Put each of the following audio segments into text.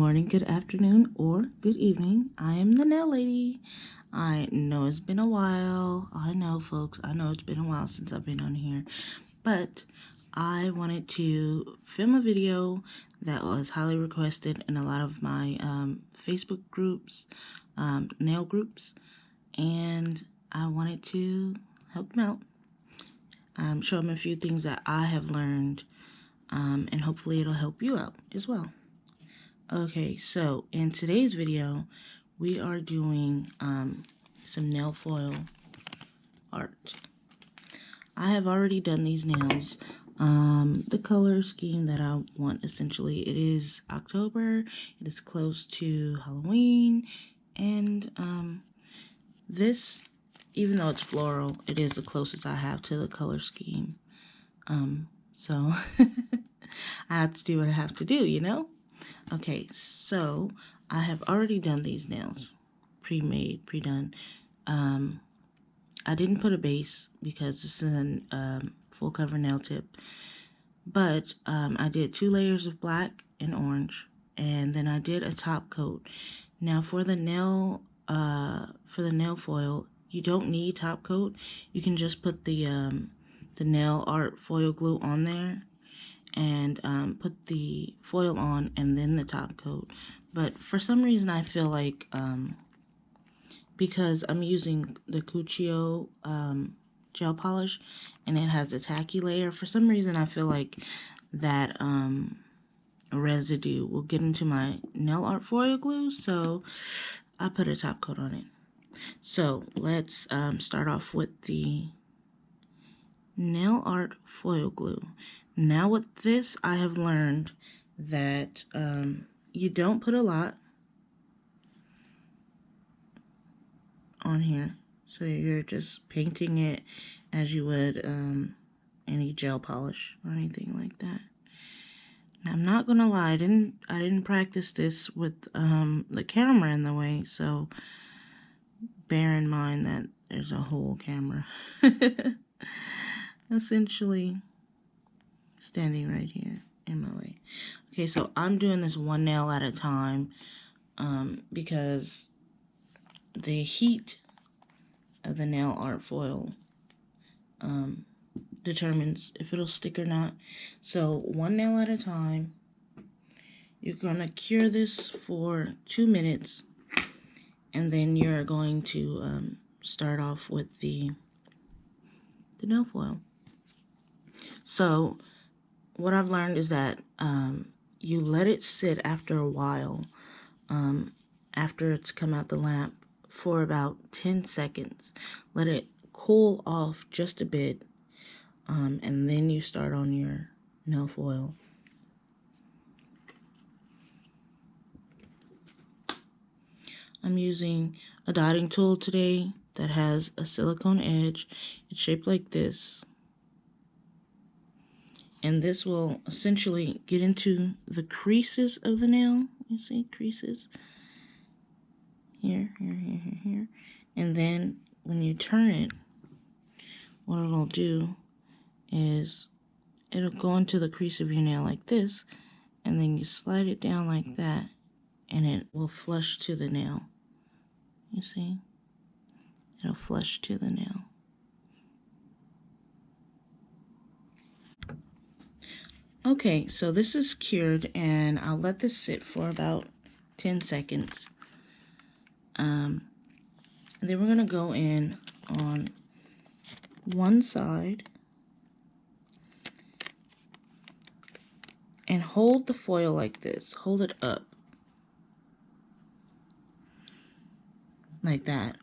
morning, good afternoon, or good evening. I am the nail lady. I know it's been a while. I know, folks. I know it's been a while since I've been on here. But I wanted to film a video that was highly requested in a lot of my Facebook groups, nail groups. And I wanted to help them out. Show them a few things that I have learned. And hopefully it'll help you out as well. Okay, so in today's video, we are doing some nail foil art. I have already done these nails. The color scheme that I want, essentially, it is October. It is close to Halloween. And this, even though it's floral, it is the closest I have to the color scheme. So I have to do what I have to do, you know? Okay, so I have already done these nails, pre-made, pre-done. I didn't put a base because this is a full cover nail tip, but I did 2 layers of black and orange, and then I did a top coat. Now for the nail foil, you don't need top coat. You can just put the nail art foil glue on there and put the foil on and then the top coat. But for some reason I feel like because I'm using the Cuccio gel polish and it has a tacky layer, for some reason I feel like that residue will get into my nail art foil glue, so I put a top coat on it. So let's start off with the nail art foil glue. Now with this, I have learned that you don't put a lot on here. So you're just painting it as you would any gel polish or anything like that. Now, I'm not gonna lie, I didn't practice this with the camera in the way, so bear in mind that there's a whole camera essentially standing right here in my way. Okay, so I'm doing this one nail at a time because the heat of the nail art foil determines if it'll stick or not. So one nail at a time. You're gonna cure this for 2 minutes, and then you're going to start off with the nail foil. So what I've learned is that you let it sit after a while, after it's come out the lamp, for about 10 seconds. Let it cool off just a bit, and then you start on your nail foil. I'm using a dotting tool today that has a silicone edge. It's shaped like this. And this will essentially get into the creases of the nail. You see creases? Here, here, here, here, here. And then when you turn it, what it'll do is it'll go into the crease of your nail like this, and then you slide it down like that, and it will flush to the nail. You see? It'll flush to the nail. Okay, so this is cured, and I'll let this sit for about 10 seconds. And then we're going to go in on one side and hold the foil like this. Hold it up. Like that.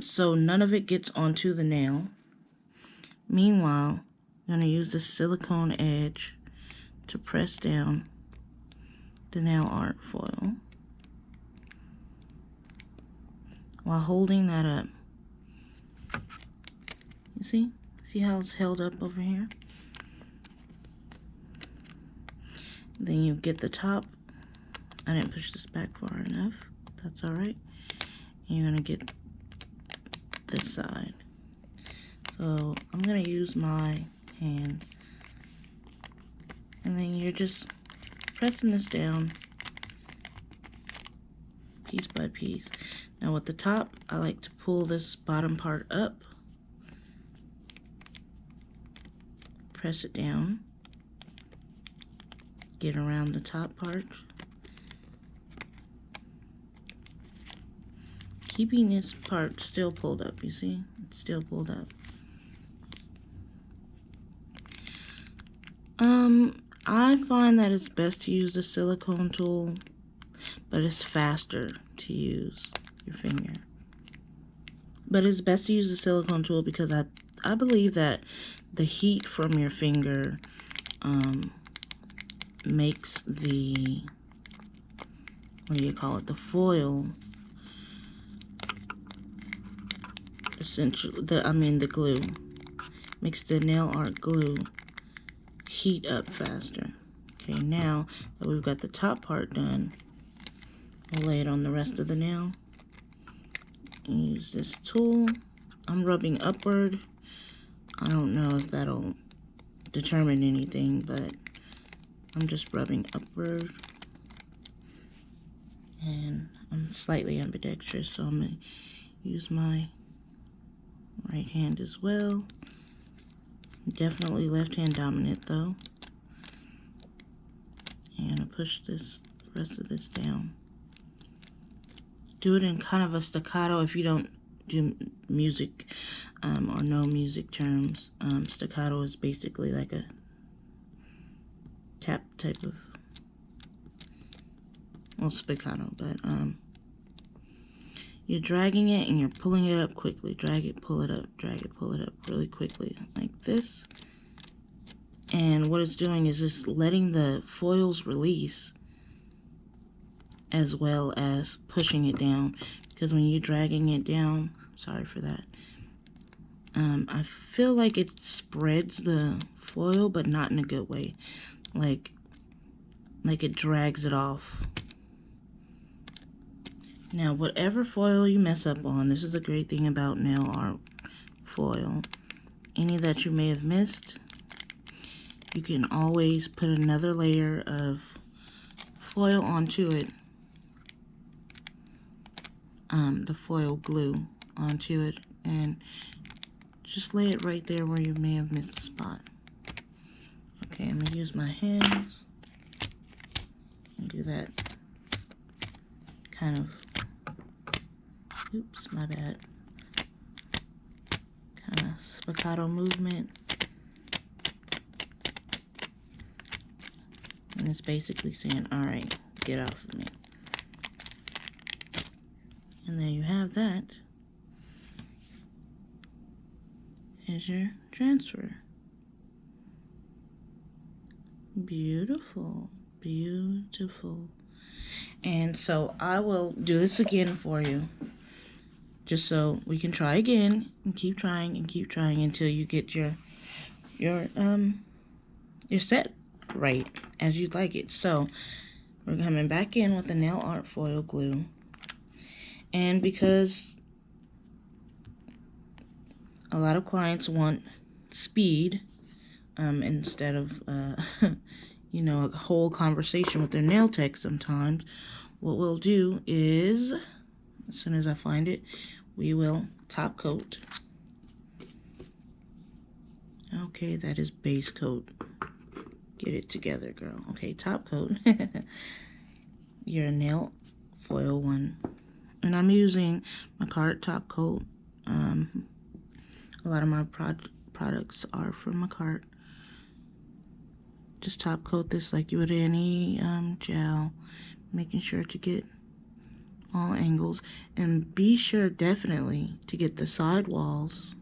So none of it gets onto the nail. Meanwhile, I'm going to use the silicone edge to press down the nail art foil while holding that up. You see? See how it's held up over here? Then you get the top. I didn't push this back far enough. That's alright. And you're going to get this side. So I'm going to use my hand. And then you're just pressing this down piece by piece. Now with the top, I like to pull this bottom part up, press it down, get around the top part, keeping this part still pulled up. You see, it's still pulled up. I find that it's best to use the silicone tool, but it's faster to use your finger. But it's best to use the silicone tool because I believe that the heat from your finger makes the, what do you call it, the foil, essentially, the glue, makes the nail art glue heat up faster. Okay, now that we've got the top part done, we'll lay it on the rest of the nail. Use this tool. I'm rubbing upward. I don't know if that'll determine anything, but I'm just rubbing upward. And I'm slightly ambidextrous, so I'm going to use my right hand as well. Definitely left hand dominant though. And I push this rest of this down. Do it in kind of a staccato if you don't do music or know music terms. Staccato is basically like a tap type of, well, spiccato, but you're dragging it and you're pulling it up quickly. Drag it, pull it up, drag it, pull it up really quickly, like this. And what it's doing is just letting the foils release as well as pushing it down. Because when you're dragging it down, sorry for that, I feel like it spreads the foil, but not in a good way. Like it drags it off. Now, whatever foil you mess up on, this is a great thing about nail art foil. Any that you may have missed, you can always put another layer of foil onto it. The foil glue onto it, and just lay it right there where you may have missed the spot. Okay, I'm gonna use my hands and do that kind of, oops, my bad, kind of spiccato movement. And it's basically saying, all right, get off of me. And there you have that as your transfer. Beautiful, beautiful. And so I will do this again for you, just so we can try again and keep trying until you get your set right as you'd like it. So we're coming back in with the nail art foil glue. And because a lot of clients want speed instead of, you know, a whole conversation with their nail tech sometimes, what we'll do is, as soon as I find it, we will top coat. Okay, that is base coat. Get it together, girl. Okay, top coat. Your nail foil one. And I'm using Makartt top coat. A lot of my products are from Makartt. Just top coat this like you would any gel, making sure to get all angles. And be sure definitely to get the side walls.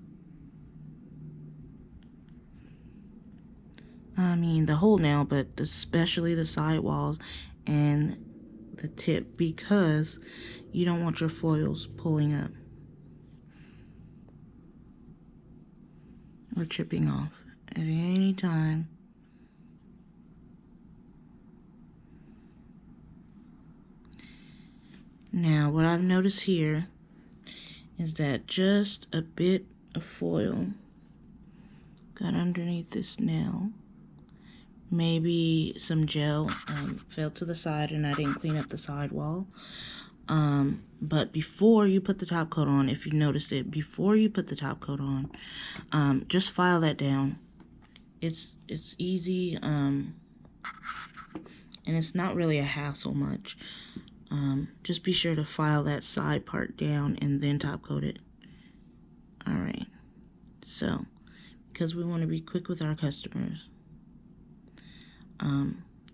I mean the whole nail, but especially the side walls and the tip, because you don't want your foils pulling up or chipping off at any time. Now, what I've noticed here is that just a bit of foil got underneath this nail. Maybe some gel fell to the side and I didn't clean up the sidewall. But before you put the top coat on, if you noticed it, before you put the top coat on, just file that down. It's easy, and it's not really a hassle much. Just be sure to file that side part down and then top coat it. Alright, so, because we want to be quick with our customers.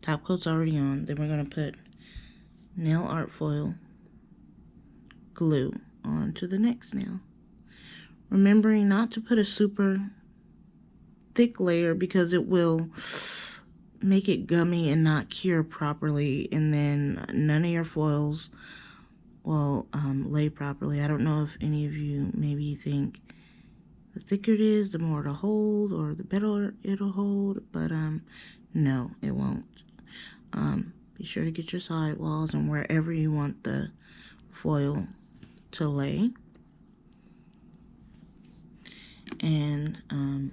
Top coat's already on. Then we're going to put nail art foil glue onto the next nail. Remembering not to put a super thick layer because it will make it gummy and not cure properly, and then none of your foils will lay properly. I don't know if any of you maybe think the thicker it is, the more it'll hold, or the better it'll hold, but no, it won't. Be sure to get your side walls and wherever you want the foil to lay. And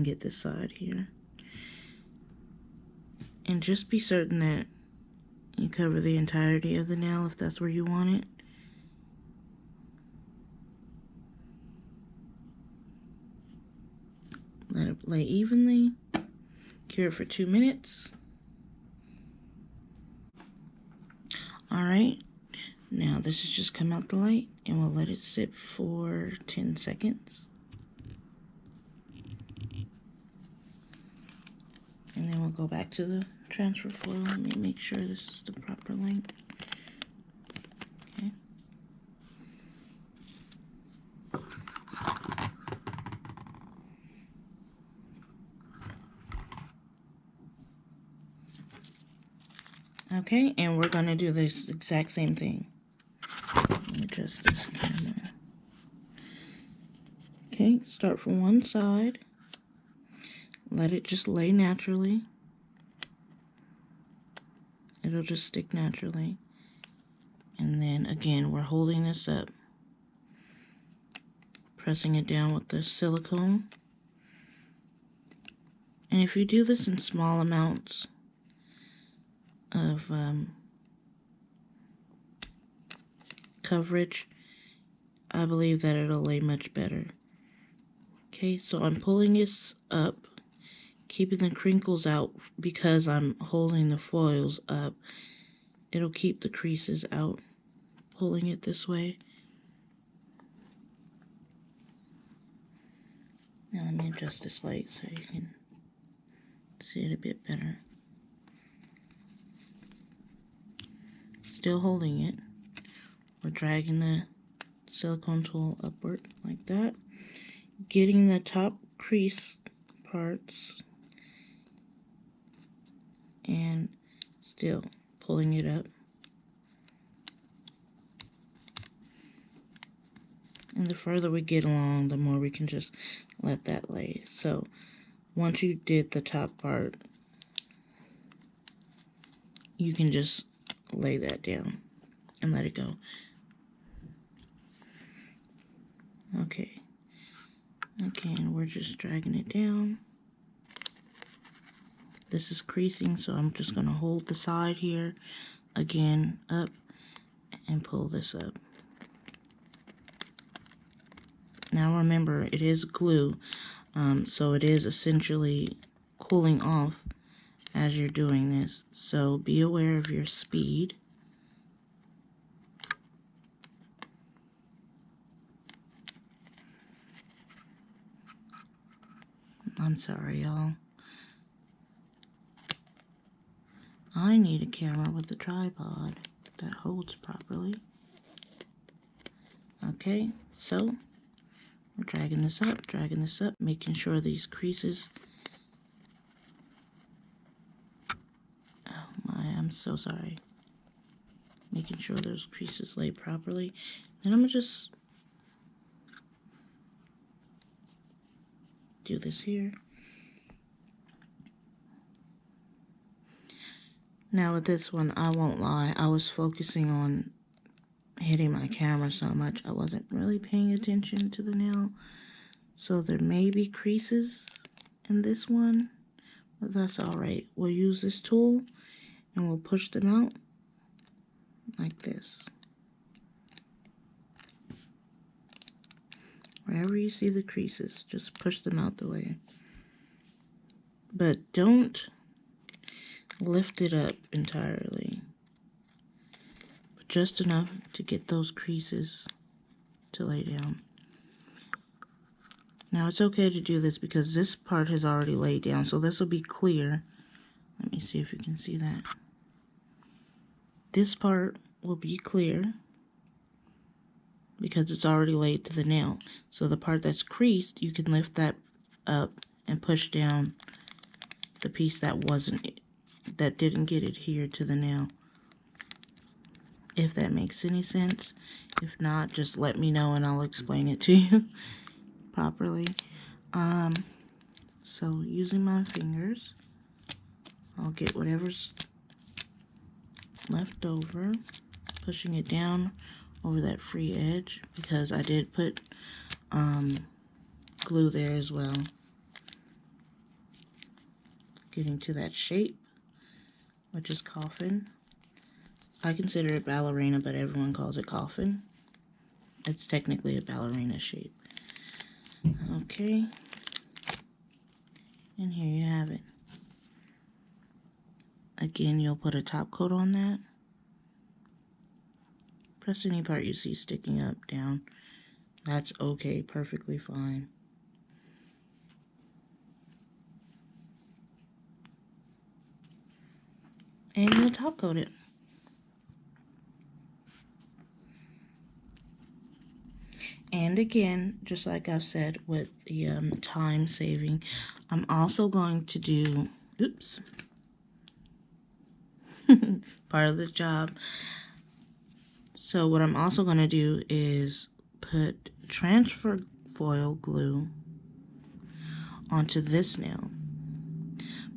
get this side here. And just be certain that you cover the entirety of the nail if that's where you want it. Let it lay evenly. Cure it for 2 minutes. Alright, now this has just come out the light, and we'll let it sit for 10 seconds. And then we'll go back to the transfer foil. Let me make sure this is the proper length. Okay. Okay, and we're going to do this exact same thing. Let me adjust this camera. Okay, start from one side. Let it just lay naturally. It'll just stick naturally. And then again, we're holding this up, pressing it down with the silicone. And if you do this in small amounts of coverage, I believe that it'll lay much better. Okay, so I'm pulling this up, keeping the crinkles out because I'm holding the foils up. It'll keep the creases out, pulling it this way. Now let me adjust this light so you can see it a bit better. Still holding it. We're dragging the silicone tool upward like that. Getting the top crease parts and still pulling it up. And the further we get along, the more we can just let that lay. So once you did the top part, you can just lay that down and let it go. Okay. Again, we're just dragging it down. This is creasing, so I'm just going to hold the side here, again, up, and pull this up. Now remember, it is glue, so it is essentially cooling off as you're doing this. So be aware of your speed. I'm sorry, y'all. I need a camera with a tripod that holds properly. Okay, so we're dragging this up, making sure these creases. Oh my, I'm so sorry. Making sure those creases lay properly. Then I'm gonna just do this here. Now with this one, I won't lie, I was focusing on hitting my camera so much, I wasn't really paying attention to the nail. So there may be creases in this one, but that's alright. We'll use this tool and we'll push them out like this. Wherever you see the creases, just push them out the way. But don't lift it up entirely. But just enough to get those creases to lay down. Now it's okay to do this because this part has already laid down, so this will be clear. Let me see if you can see that. This part will be clear because it's already laid to the nail. So the part that's creased, you can lift that up and push down the piece that didn't get adhered to the nail. If that makes any sense. If not, just let me know and I'll explain it to you properly. So using my fingers, I'll get whatever's left over, pushing it down over that free edge because I did put glue there as well. Getting to that shape, which is coffin. I consider it ballerina, but everyone calls it coffin. It's technically a ballerina shape. Okay. And here you have it. Again, you'll put a top coat on that. Press any part you see sticking up, down. That's okay, perfectly fine. And you'll top coat it. And again, just like I've said with the time saving, I'm also going to do, oops, part of the job. So what I'm also going to do is put transfer foil glue onto this nail.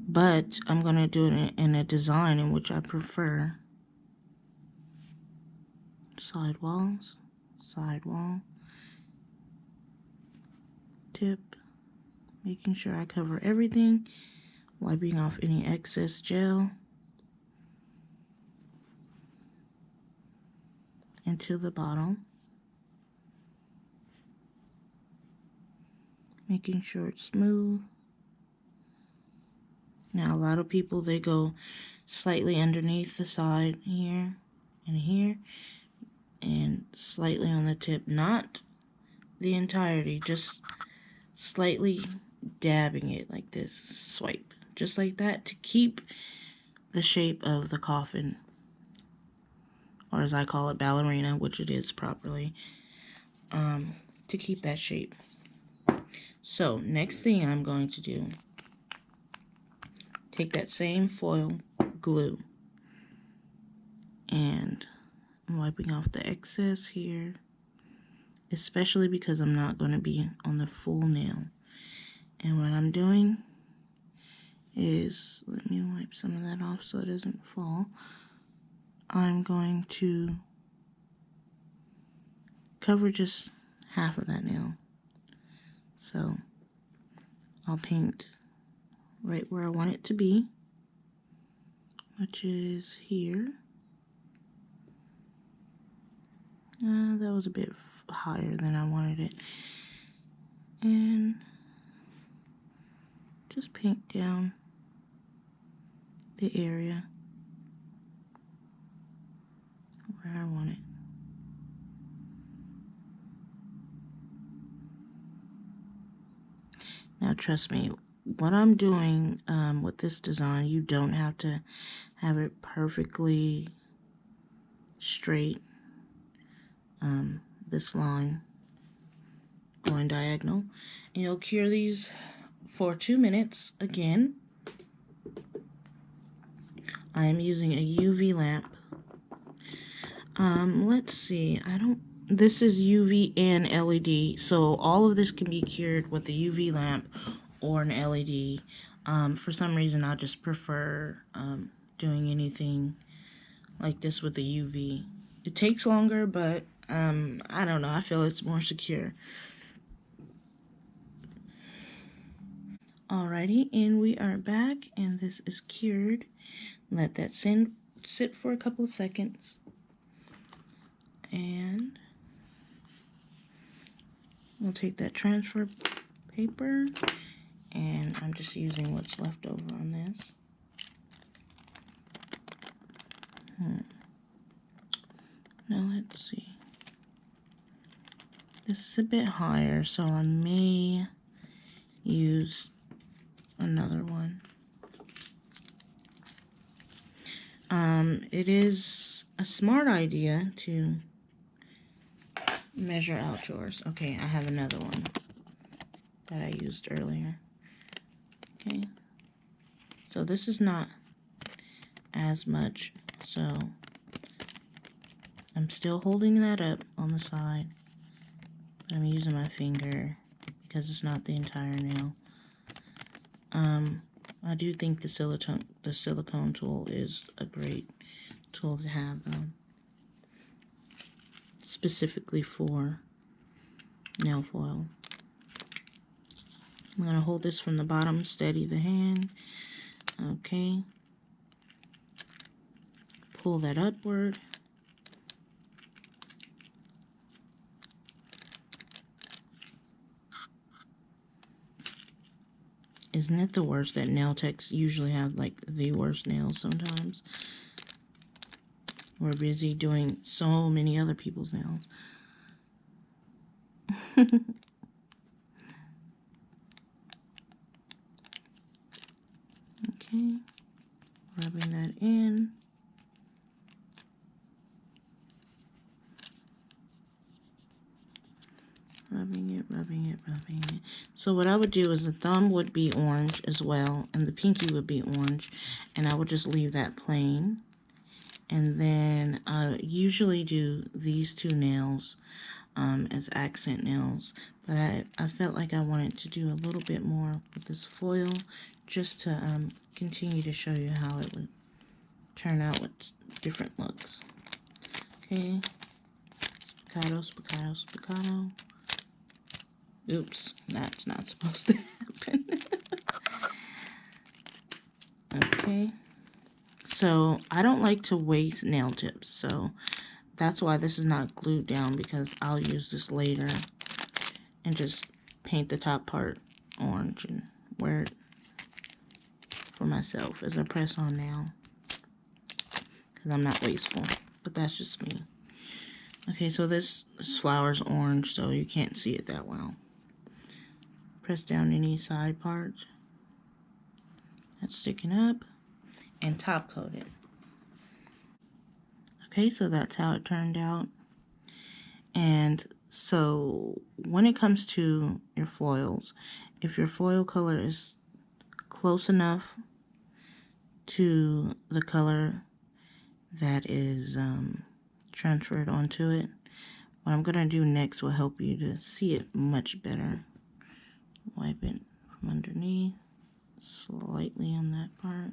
But I'm going to do it in a design in which I prefer side walls, side wall, tip, making sure I cover everything, wiping off any excess gel into the bottle, making sure it's smooth. Now a lot of people, they go slightly underneath the side here and here and slightly on the tip, not the entirety, just slightly dabbing it like this, swipe, just like that, to keep the shape of the coffin, or as I call it, ballerina, which it is properly, to keep that shape. So next thing I'm going to do, take that same foil glue and I'm wiping off the excess here, especially because I'm not going to be on the full nail. And what I'm doing is, let me wipe some of that off so it doesn't fall. I'm going to cover just half of that nail. So I'll paint right where I want it to be, which is here. That was a bit higher than I wanted it. And just paint down the area where I want it. Now trust me, what I'm doing with this design, you don't have to have it perfectly straight. This line going diagonal. And you'll cure these for 2 minutes. Again, I am using a UV lamp. Let's see, this is UV and LED, so all of this can be cured with a UV lamp or an LED. For some reason, I just prefer doing anything like this with the UV. It takes longer, but I don't know, I feel it's more secure. Alrighty, and we are back, and this is cured. Let that sit for a couple of seconds. And we'll take that transfer paper, and I'm just using what's left over on this. Now let's see. This is a bit higher, so I may use another one. It is a smart idea to measure out yours. Okay, I have another one that I used earlier. Okay, so this is not as much, so I'm still holding that up on the side, but I'm using my finger because it's not the entire nail. I do think the silicone tool is a great tool to have, though, specifically for nail foil. I'm going to hold this from the bottom, steady the hand. Okay. Pull that upward. Isn't it the worst that nail techs usually have, like, the worst nails sometimes? We're busy doing so many other people's nails. Okay, rubbing that in. Rubbing it, rubbing it, rubbing it. So what I would do is the thumb would be orange as well, and the pinky would be orange, and I would just leave that plain. And then I usually do these two nails as accent nails, but I felt like I wanted to do a little bit more with this foil just to continue to show you how it would turn out with different looks. Okay, spiccato, spiccato, spiccato. Oops, that's not supposed to happen. Okay, so I don't like to waste nail tips, so that's why this is not glued down, because I'll use this later and just paint the top part orange and wear it for myself as a press-on nail, because I'm not wasteful, but that's just me. Okay, so this flower's orange, so you can't see it that well. Press down any side part that's sticking up and top coat it. Okay, so that's how it turned out. And so when it comes to your foils, if your foil color is close enough to the color that is transferred onto it, what I'm going to do next will help you to see it much better. Wipe it from underneath, slightly on that part.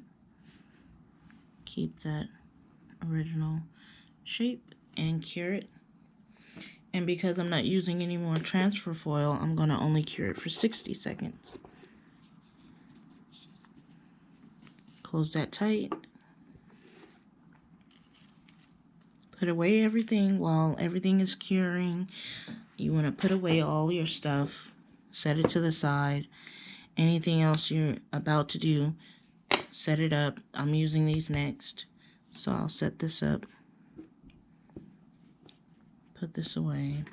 Keep that original shape and cure it. And because I'm not using any more transfer foil, I'm going to only cure it for 60 seconds. Close that tight. Put away everything while everything is curing. You want to put away all your stuff. Set it to the side. Anything else you're about to do, set it up. I'm using these next, so I'll set this up. Put this away.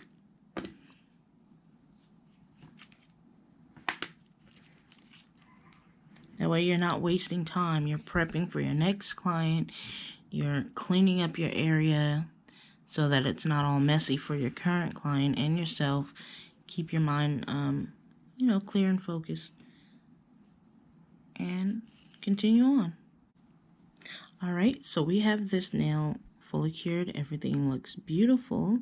That way you're not wasting time. You're prepping for your next client. You're cleaning up your area so that it's not all messy for your current client and yourself. Keep your mind, clear and focused. And continue on. All right, so we have this nail fully cured. Everything looks beautiful.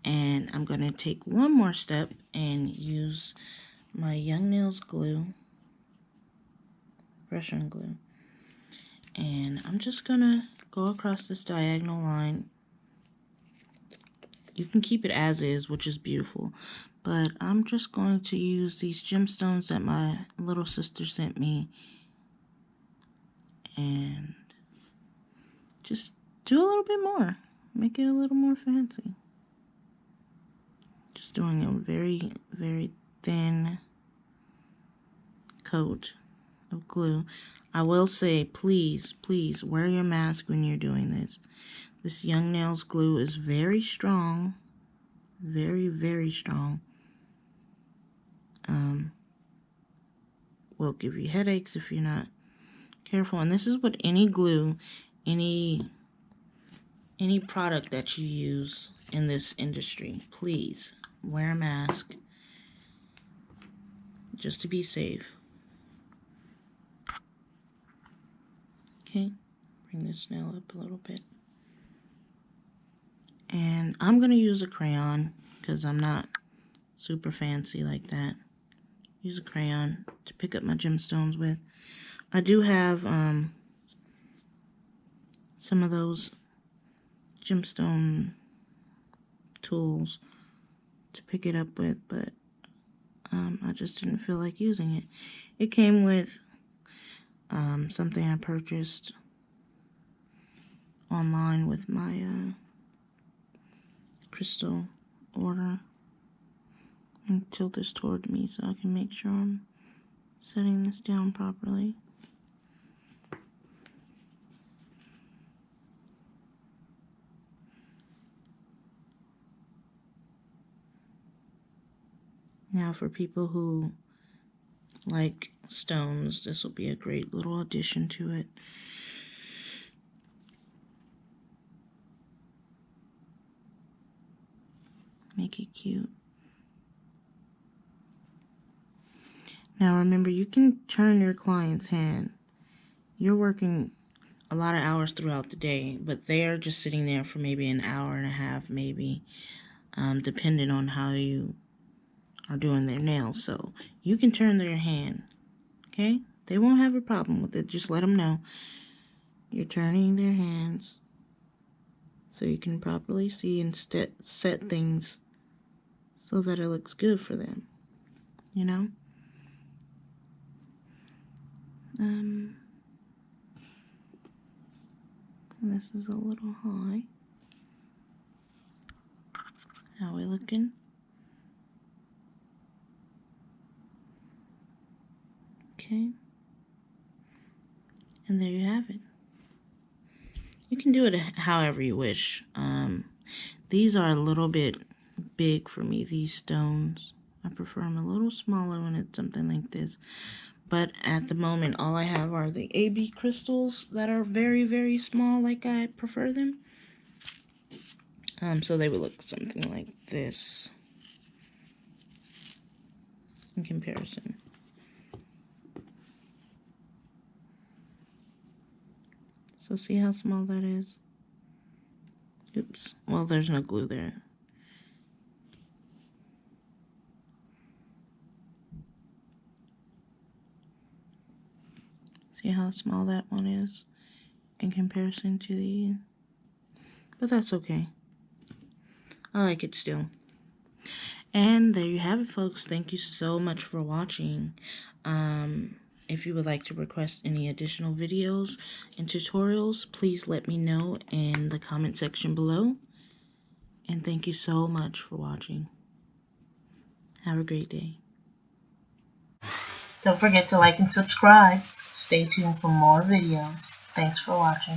And I'm going to take one more step and use my Young Nails glue, brush-on glue. And I'm just going to go across this diagonal line. You can keep it as is, which is beautiful. But I'm just going to use these gemstones that my little sister sent me. And just do a little bit more. make it a little more fancy. Just doing a very, very thin coat of glue. I will say, please, please wear your mask when you're doing this. This Young Nails glue is very strong. Very, very strong. Will give you headaches if you're not careful. And this is what any glue, any product that you use in this industry, please wear a mask just to be safe. Okay, bring this nail up a little bit. And I'm going to use a crayon because I'm not super fancy like that. Use a crayon to pick up my gemstones with. I do have some of those gemstone tools to pick it up with, but I just didn't feel like using it. It came with something I purchased online with my crystal order. And tilt this toward me so I can make sure I'm setting this down properly. Now for people who like stones, this will be a great little addition to it. Make it cute. Now remember, you can turn your client's hand. You're working a lot of hours throughout the day, but they're just sitting there for maybe an hour and a half, maybe, depending on how you are doing their nails. So you can turn their hand, okay? They won't have a problem with it. Just let them know you're turning their hands so you can properly see and set things so that it looks good for them, you know? This is a little high. How we looking? Okay. And there you have it. You can do it however you wish. These are a little bit big for me, these stones. I prefer them a little smaller when it's something like this. But at the moment, all I have are the AB crystals that are very, very small, like I prefer them. So they would look something like this in comparison. So see how small that is? Oops. Well, there's no glue there. See how small that one is in comparison to the... But that's okay. I like it still. And there you have it, folks. Thank you so much for watching. If you would like to request any additional videos and tutorials, please let me know in the comment section below. And thank you so much for watching. Have a great day. Don't forget to like and subscribe. Stay tuned for more videos. Thanks for watching.